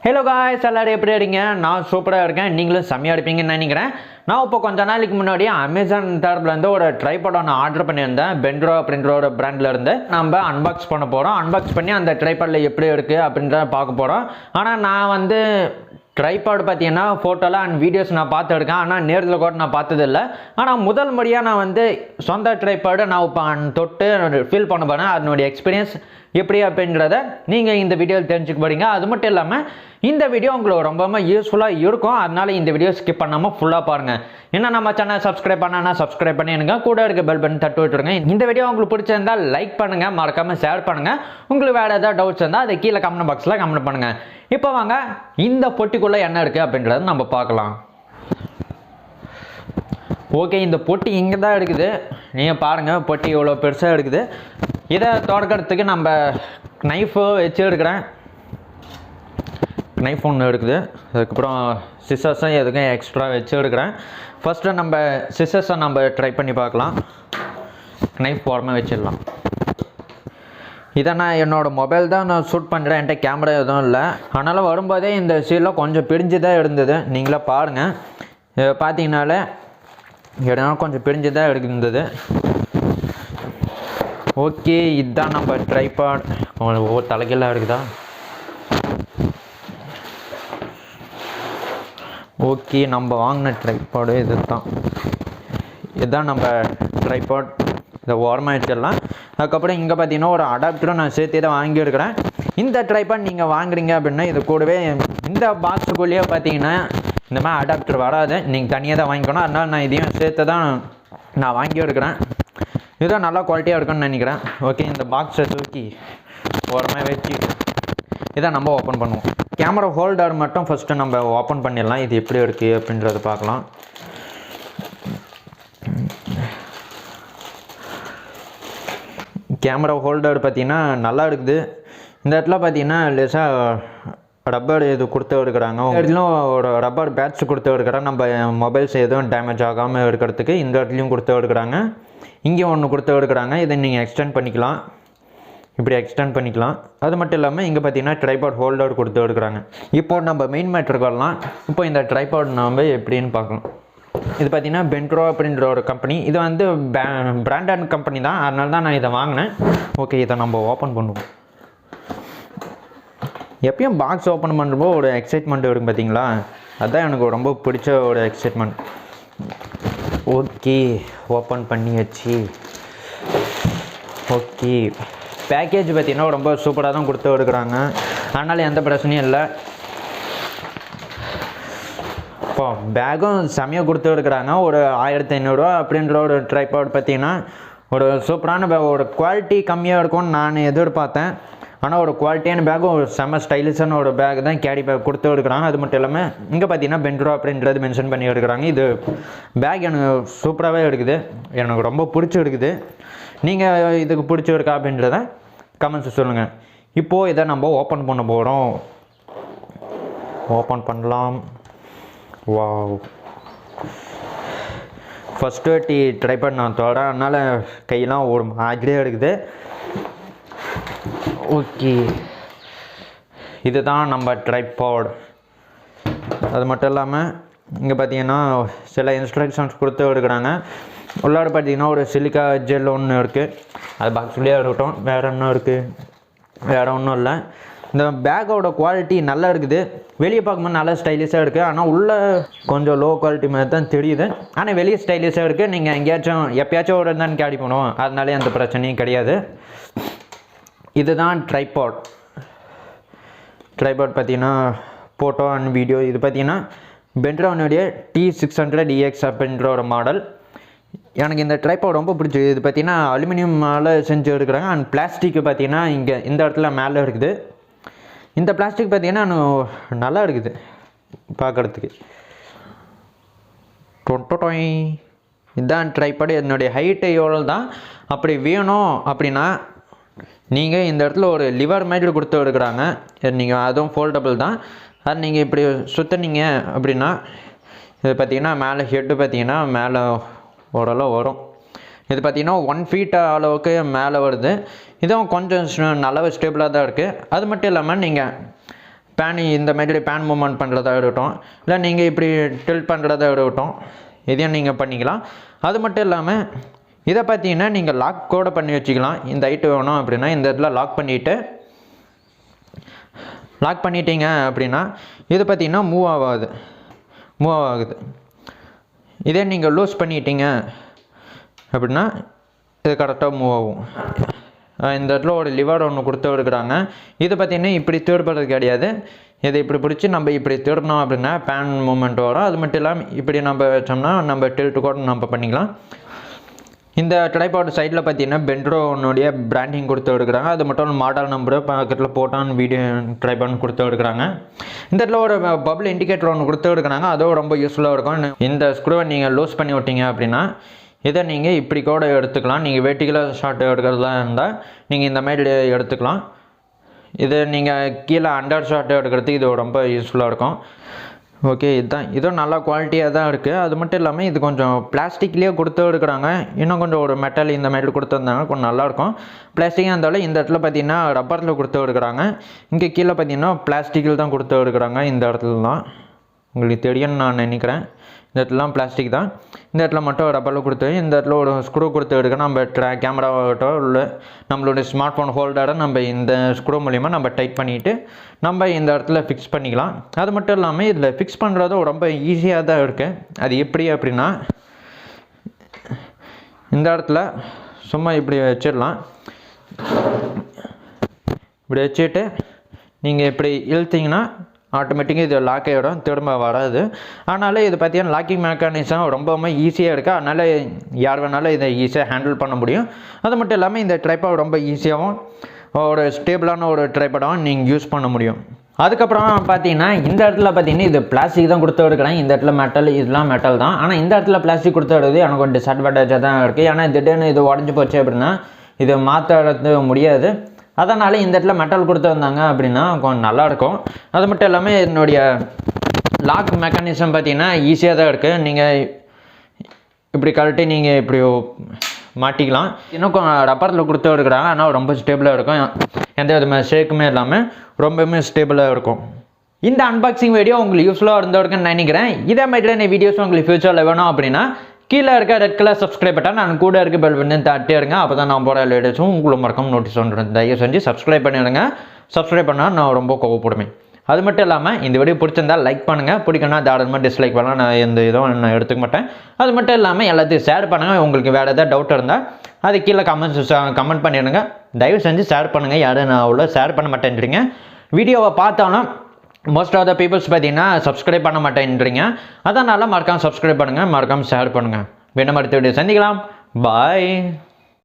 Hello guys, எல்லாரும் எப்படி இருக்கீங்க? நான் சூப்பராக இருக்கேன். நீங்களும் செம்மையாக இருப்பீங்கன்னு நினைக்கிறேன். நான் இப்போ கொஞ்ச நாளைக்கு முன்னாடி அமேசான் தரப்புலேருந்து ஒரு ட்ரைபாட் ஒன்று ஆர்டர் பண்ணியிருந்தேன். பென்ரோ அப்படின்ற ஒரு பிராண்ட்லேருந்து நம்ம அன்பாக்ஸ் பண்ண போகிறோம். அன்பாக்ஸ் பண்ணி அந்த ட்ரைபாடில் எப்படி இருக்குது அப்படின்றத பார்க்க போகிறோம். ஆனால் நான் ட்ரைபாட் பார்த்தீங்கன்னா ஃபோட்டோலாம் அண்ட் வீடியோஸ் நான் பார்த்துருக்கேன். ஆனால் நேரில் கூட நான் பார்த்ததில்லை. ஆனால் முதல் முறையாக நான் சொந்த ட்ரைபாடு நான் இப்போ தொட்டு ஃபீல் பண்ண போகிறேன். அதனுடைய எக்ஸ்பீரியன்ஸ் எப்படி அப்படின்றத நீங்கள் இந்த வீடியோவில் தெரிஞ்சுக்க போகிறீங்க. அது மட்டும் இல்லாமல் இந்த வீடியோ உங்களுக்கு ரொம்பவே யூஸ்ஃபுல்லாக இருக்கும். அதனால் இந்த வீடியோ ஸ்கிப் பண்ணாமல் ஃபுல்லாக பாருங்கள். என்ன நம்ம சேனல் சப்ஸ்கிரைப் பண்ணால் சப்ஸ்கிரைப் பண்ணி எனக்கு கூட இருக்க பெல் பட்டன் தட்டு விட்டுருங்க. இந்த வீடியோ உங்களுக்கு பிடிச்சிருந்தால் லைக் பண்ணுங்கள், மறக்காமல் ஷேர் பண்ணுங்கள். உங்களுக்கு வேறு ஏதாவது டவுட்ஸ் இருந்தால் அதை கீழே கமெண்ட் பாக்ஸில் கமெண்ட் பண்ணுங்கள். இப்போ வாங்க இந்த பொட்டிக்குள்ளே என்ன இருக்குது அப்படின்றத நம்ம பார்க்கலாம். ஓகே, இந்த பொட்டி இங்கே தான் இருக்குது. நீங்கள் பாருங்கள், பொட்டி இவ்வளோ பெருசாக இருக்குது. இதை தொடக்கிறதுக்கு நம்ம நைஃபு வச்சு எடுக்கிறேன். நைஃப் ஒன்று இருக்குது. அதுக்கப்புறம் சிசர்ஸும் எதுக்கும் எக்ஸ்ட்ரா வச்சு எடுக்கிறேன். ஃபஸ்ட்டு நம்ம சிசர்ஸை நம்ம ட்ரை பண்ணி பார்க்கலாம். நைஃப் ஓரமாக வச்சிடலாம். இதை நான் என்னோடய மொபைல் தான் நான் ஷூட் பண்ணுறேன். என்கிட்ட கேமரா எதுவும் இல்லை. அதனால் வரும்போதே இந்த சீலில் கொஞ்சம் பிரிஞ்சு தான் இருந்தது. நீங்களே பாருங்கள். பார்த்தீங்கனாலே இடம் கொஞ்சம் பிரிஞ்சு தான் இருந்தது. ஓகே, இதுதான் நம்ம ட்ரைபாட். தலைகீழாக இருக்குதா? ஓகே, நம்ம வாங்கின ட்ரைபாடு இதுதான் நம்ம ட்ரைபாட். இதை ஓரமாக வச்சிடலாம். அதுக்கப்புறம் இங்கே பார்த்தீங்கன்னா ஒரு அடாப்டரும் நான் சேர்த்து தான் வாங்கியிருக்கிறேன். இந்த ட்ரைபாட் நீங்கள் வாங்குறீங்க அப்படின்னா இது கூடவே இந்த பாக்ஸுக்குள்ளேயே பார்த்தீங்கன்னா இந்த மாதிரி அடாப்டர் வராது. நீங்கள் தனியாக தான் வாங்கிக்கணும். அதனால் நான் இதையும் சேர்த்து தான் நான் வாங்கியிருக்கிறேன். இதுதான் நல்லா குவாலிட்டியாக இருக்குன்னு நினைக்கிறேன். ஓகே, இந்த பாக்ஸை தூக்கி ஓரமாக வச்சு இதை நம்ம ஓப்பன் பண்ணுவோம். கேமரா ஹோல்டர் மட்டும் ஃபஸ்ட்டு நம்ம ஓப்பன் பண்ணிடலாம். இது எப்படி இருக்குது அப்படின்றத பார்க்கலாம். கேமரா ஹோல்டர் பார்த்திங்கன்னா நல்லா இருக்குது. இந்த இடத்துல பார்த்திங்கன்னா லேசாக ரப்பர் இது கொடுத்து எடுக்கிறாங்க. இடத்துலையும் ஒரு ரப்பர் பேட்ச் கொடுத்து எடுக்கிறேன். நம்ம மொபைல்ஸ் எதுவும் டேமேஜ் ஆகாமல் இருக்கிறதுக்கு இந்த இடத்துலையும் கொடுத்து எடுக்கிறாங்க. இங்கேயும் ஒன்று கொடுத்து எடுக்கிறாங்க. இதை நீங்கள் எக்ஸ்டெண்ட் பண்ணிக்கலாம். இப்படி எக்ஸ்டெண்ட் பண்ணிக்கலாம். அது மட்டும் இல்லாமல் இங்கே பார்த்தீங்கன்னா ட்ரைபாட் ஹோல்டர் கொடுத்து எடுக்கிறாங்க. இப்போ நம்ம மெயின் மேட்ருக்கு வரலாம். இப்போ இந்த ட்ரைபாட் நம்ம எப்படின்னு பார்க்கலாம். இது பார்த்திங்கன்னா பென்ட்ரோ அப்படின்ற ஒரு கம்பெனி. இது பிராண்டட் கம்பெனி தான். அதனால தான் நான் இதை வாங்கினேன். ஓகே, இதை நம்ம ஓப்பன் பண்ணுவோம். எப்பயும் பாக்ஸ் ஓப்பன் பண்ணுறப்போ ஒரு எக்ஸைட்மெண்ட் இருக்கும் பார்த்தீங்களா? அதுதான் எனக்கு ரொம்ப பிடிச்ச ஒரு எக்ஸைட்மெண்ட். ஓகே, ஓப்பன் பண்ணியாச்சு. ஓகே, பேக்கேஜ் பார்த்திங்கன்னா ரொம்ப சூப்பராக தான் கொடுத்து எடுக்கிறாங்க. அதனால் எந்த பிரச்சனையும் இல்லை. இப்போ பேக்கும் செம்மையாக கொடுத்து எடுக்கிறாங்க. ஒரு 1500 அப்படின்ற ஒரு ட்ரைபாட் பார்த்திங்கன்னா ஒரு சூப்பரான ஒரு குவாலிட்டி கம்மியாக இருக்கும்னு நான் எதிர்பார்த்தேன். ஆனால் ஒரு குவாலிட்டியான பேக்கும் ஒரு செம்ம ஸ்டைலிஷான ஒரு பேக் தான் கேரி பேக் கொடுத்து எடுக்கிறாங்க. அது மட்டும் இல்லாமல் இங்கே பார்த்தீங்கன்னா பென்ட்ரோ அப்படின்றது மென்ஷன் பண்ணி எடுக்கிறாங்க. இது பேக் எனக்கு சூப்பராகவே இருக்குது. எனக்கு ரொம்ப பிடிச்சி எடுக்குது. நீங்கள் இதுக்கு பிடிச்சி இருக்கா அப்படின்றத கமெண்ட்ஸ் சொல்லுங்கள். இப்போது இதை நம்ம ஓப்பன் பண்ண போகிறோம். ஓப்பன் பண்ணலாம். வாவ், ஃபஸ்ட்டு ட்ரைபாட் நான் தொடறேன். அதனால் கையெல்லாம் ஒரு மாதிரியே இருக்குது. ஓகே, இதுதான் நம்ம ட்ரைபாட். அது மட்டும் இல்லாமல் இங்கே பார்த்தீங்கன்னா சில இன்ஸ்ட்ரக்ஷன்ஸ் கொடுத்து எடுக்கிறாங்க. உள்ளார பார்த்தீங்கன்னா ஒரு சிலிக்கா ஜெல் ஒன்று இருக்குது. அது பாக்ஸ்லேயே இருக்கட்டும். வேறு என்ன இருக்குது? வேறு ஒன்றும் இல்லை. இந்த பேக்கோட குவாலிட்டி நல்லா இருக்குது. வெளியே பார்க்கும்போது நல்லா ஸ்டைலிஷாக இருக்குது. ஆனால் உள்ளே கொஞ்சம் லோ குவாலிட்டி மாதிரி தான் தெரியுது. ஆனால் வெளியே ஸ்டைலிஷாக இருக்குது. நீங்கள் எங்கேயாச்சும் எப்பயாச்சும் ஒரு தான் கேரி பண்ணுவோம். அதனாலே எந்த பிரச்சனையும் கிடையாது. இதுதான் ட்ரைபாட். பார்த்தீங்கன்னா ஃபோட்டோ அண்ட் வீடியோ. இது பார்த்தீங்கன்னா பென்ட்ரோனுடைய T600EX அப்படின்ற ஒரு மாடல். எனக்கு இந்த ட்ரைபாட் ரொம்ப பிடிச்சிது. இது பார்த்தீங்கன்னா அலுமினியம் மேலே செஞ்சு எடுக்கிறாங்க. அண்ட் பிளாஸ்டிக்கு பார்த்தீங்கன்னா இங்கே இந்த இடத்துல மேலே இருக்குது. இந்த பிளாஸ்டிக் பார்த்தீங்கன்னா நல்லா இருக்குது பார்க்குறதுக்கு. இதுதான் ட்ரைபாட். என்னுடைய ஹைட்டு எவ்வளோ தான். அப்படி வேணும் அப்படின்னா நீங்கள் இந்த இடத்துல ஒரு லிவர் மாதிரி கொடுத்து எடுக்கிறாங்க. நீங்கள் அதுவும் ஃபோல்டபுள் தான். அது நீங்கள் இப்படி சுற்றுனீங்க அப்படின்னா இது பார்த்திங்கன்னா மேலே ஹெட்டு பார்த்திங்கன்னா மேலே ஓரளவு வரும். இது பார்த்திங்கன்னா 1 feet அளவுக்கு மேலே வருது. இதுவும் கொஞ்சம் நல்லாவே ஸ்டேபிளாக தான் இருக்குது. அது மட்டும் இல்லாமல் நீங்கள் பேன் இந்த மாதிரி பேன் மூவ்மெண்ட் பண்ணுறதா இருக்கட்டும், இல்லை நீங்கள் இப்படி டில்ட் பண்ணுறதா இருக்கட்டும், இதையும் நீங்கள் பண்ணிக்கலாம். அது மட்டும் இல்லாமல் இதை பார்த்தீங்கன்னா நீங்கள் லாக் கூட பண்ணி வச்சுக்கலாம். இந்த ஹைட்டு வேணும் அப்படின்னா இந்த இடத்துல லாக் பண்ணிட்டீங்க அப்படின்னா இது பார்த்தீங்கன்னா மூவ் ஆகுது. இதே நீங்கள் லூஸ் பண்ணிட்டீங்க அப்படின்னா இது கரெக்டாக மூவ் ஆகும். இந்த இடத்துல ஒரு லிவர் ஒன்று கொடுத்து இருக்கிறாங்க. இது பார்த்திங்கன்னா இப்படி திருப்புறது கிடையாது. இதை இப்படி பிடிச்சி நம்ம இப்படி திருப்பினோம் அப்படின்னா பேன் மூமெண்ட் வரும். அது மட்டும் இல்லாமல் இப்படி நம்ம வச்சோம்னா நம்ம டில்ட்டு கூட நம்ம பண்ணிக்கலாம். இந்த ட்ரைபாட் சைடில் பார்த்தீங்கன்னா பென்ட்ரோனுடைய பிராண்டிங் கொடுத்து எடுக்கிறாங்க. அது மட்டும் மாடல் நம்பரு பக்கத்தில் போட்டான் வீடியோ ட்ரைபாட்னு கொடுத்து எடுக்கிறாங்க. இந்த இடத்துல ஒரு பபிள் இண்டிகேட்டர் ஒன்று கொடுத்து எடுக்கிறாங்க. அதுவும் ரொம்ப யூஸ்ஃபுல்லாக இருக்கும். இந்த ஸ்க்ரூவை நீங்கள் லூஸ் பண்ணி விட்டீங்க அப்படின்னா இதை நீங்கள் இப்படி கூட எடுத்துக்கலாம். நீங்கள் வெர்டிகலாக ஷார்ட் எடுக்கிறதா இருந்தால் நீங்கள் இந்த மாதிரி எடுத்துக்கலாம். இது நீங்கள் கீழே அண்டர் ஷார்ட் எடுக்கிறதுக்கு இது ரொம்ப யூஸ்ஃபுல்லாக இருக்கும். ஓகே, இதுவும் நல்லா குவாலிட்டியாக தான் இருக்குது. அது மட்டும் இல்லாமல் இது கொஞ்சம் பிளாஸ்டிக்லேயே கொடுத்து எடுக்கிறாங்க. இன்னும் கொஞ்சம் ஒரு மெட்டல் இந்த மாதிரி கொடுத்துருந்தாங்க கொஞ்சம் நல்லாயிருக்கும். பிளாஸ்டிக்காக இருந்தாலும் இந்த இடத்துல பார்த்தீங்கன்னா ரப்பரில் கொடுத்து எடுக்கிறாங்க. இங்கே கீழே பார்த்தீங்கன்னா பிளாஸ்டிக்கில் தான் கொடுத்து எடுக்கிறாங்க. இந்த இடத்துலலாம் உங்களுக்கு தெரியும்னு நான் நினைக்கிறேன். இந்த இடத்துலாம் பிளாஸ்டிக் தான். இந்த இடத்துல மட்டும் ரப்பரில் கொடுத்து இந்த இடத்துல ஒரு ஸ்க்ரூ கொடுத்து எடுக்க நம்ம கேமராவாகட்டும் இல்லை நம்மளுடைய ஸ்மார்ட் ஃபோன் ஹோல்டரை நம்ம இந்த ஸ்க்ரூ மூலிமா நம்ம டைட் பண்ணிவிட்டு நம்ம இந்த இடத்துல ஃபிக்ஸ் பண்ணிக்கலாம். அது மட்டும் இல்லாமல் இதில் ஃபிக்ஸ் பண்ணுறது ரொம்ப ஈஸியாக தான் இருக்குது. அது எப்படி அப்படின்னா இந்த இடத்துல சும்மா இப்படி வச்சிடலாம். இப்படி வச்சுட்டு நீங்கள் இப்படி இழுத்தீங்கன்னா ஆட்டோமேட்டிக்காக இது லாக் ஆகிடும், திரும்ப வராது. அதனால் இது பார்த்தீங்கன்னா லாக்கிங் மெக்கானிசம் ரொம்பவுமே ஈஸியாக இருக்குது. அதனால் யார் வேணாலும் இதை ஈஸியாக ஹேண்டில் பண்ண முடியும். அது மட்டும் இல்லாமல் இந்த ட்ரைபாட் ரொம்ப ஈஸியாகவும் ஒரு ஸ்டேபிளான ஒரு ட்ரைபாடாகவும் நீங்கள் யூஸ் பண்ண முடியும். அதுக்கப்புறம் பார்த்தீங்கன்னா இந்த இடத்துல பார்த்தீங்கன்னா இது பிளாஸ்டிக் தான் கொடுத்து எடுக்கிறேன். இந்த இடத்துல மெட்டல், இதெல்லாம் மெட்டல் தான். ஆனால் இந்த இடத்துல பிளாஸ்டிக் கொடுத்து எடுக்குது எனக்கு கொஞ்சம் டிஸ்அட்வான்டேஜாக தான் இருக்குது. ஏன்னா திடீர்னு இது உடஞ்சி போச்சு அப்படின்னா இது மாற்ற முடியாது. அதனால் இந்த இடத்துல மெட்டல் கொடுத்து வந்தாங்க அப்படின்னா கொஞ்சம் நல்லாயிருக்கும். அது மட்டும் இல்லாமல் என்னுடைய லாக் மெக்கானிசம் பார்த்தீங்கன்னா ஈஸியாக தான் இருக்குது. நீங்கள் இப்படி கழட்டி நீங்கள் இப்படி மாட்டிக்கலாம். இன்னும் கொஞ்சம் ரப்பரில் கொடுத்து எடுக்கிறாங்க. ஆனால் ரொம்ப ஸ்டேபிளாக இருக்கும். எந்த விதமான ஷேக்குமே இல்லாமல் ரொம்பவுமே ஸ்டேபிளாக இருக்கும். இந்த அன்பாக்சிங் வீடியோ உங்களுக்கு யூஸ்ஃபுல்லாக இருந்தவருக்குன்னு நினைக்கிறேன். இதே மாதிரியான வீடியோஸ் உங்களுக்கு ஃபியூச்சரில் வேணும் அப்படின்னா கீழே இருக்க ரெட் கலர் சப்ஸ்கிரைப் பட்டன் நான் கூட இருக்க பெல் பண்ணி தட்டி இருங்க. அப்போ தான் நான் போகிற லேட்டஸ்ட்டும் உங்களுக்கு மறக்காம நோட்டீஸ் பண்ணுறேன். தயவு செஞ்சு சப்ஸ்கிரைப் பண்ணிடுங்க. சப்ஸ்கிரைப் பண்ணால் நான் ரொம்ப கோவப்படுவேன். அது மட்டும் இல்லாமல் இந்த வீடியோ பிடிச்சிருந்தால் லைக் பண்ணுங்கள். பிடிக்கணும்னா தாராளமாக டிஸ்லைக் பண்ணலாம். நான் எந்த இதுவும் நான் எடுத்துக்க மாட்டேன். அது மட்டும் இல்லாமல் எல்லாத்தையும் ஷேர் பண்ணுங்கள். உங்களுக்கு வேறு ஏதாவது டவுட் இருந்தால் அது கீழே கமெண்ட் பண்ணிடுங்க. தயவு செஞ்சு ஷேர் பண்ணுங்கள். யாரும் நான் அவ்வளோ ஷேர் பண்ண மாட்டேன்றீங்க. வீடியோவை பார்த்தாலும் மோஸ்ட் ஆஃப் த பீப்புள்ஸ் பார்த்தீங்கன்னா சப்ஸ்கிரைப் பண்ண மாட்டேன்றீங்க. அதனால் மறக்காமல் சப்ஸ்கிரைப் பண்ணுங்கள், மறக்காமல் ஷேர் பண்ணுங்கள். வேணும் அடுத்த வீடியோ சந்திக்கலாம். பாய்.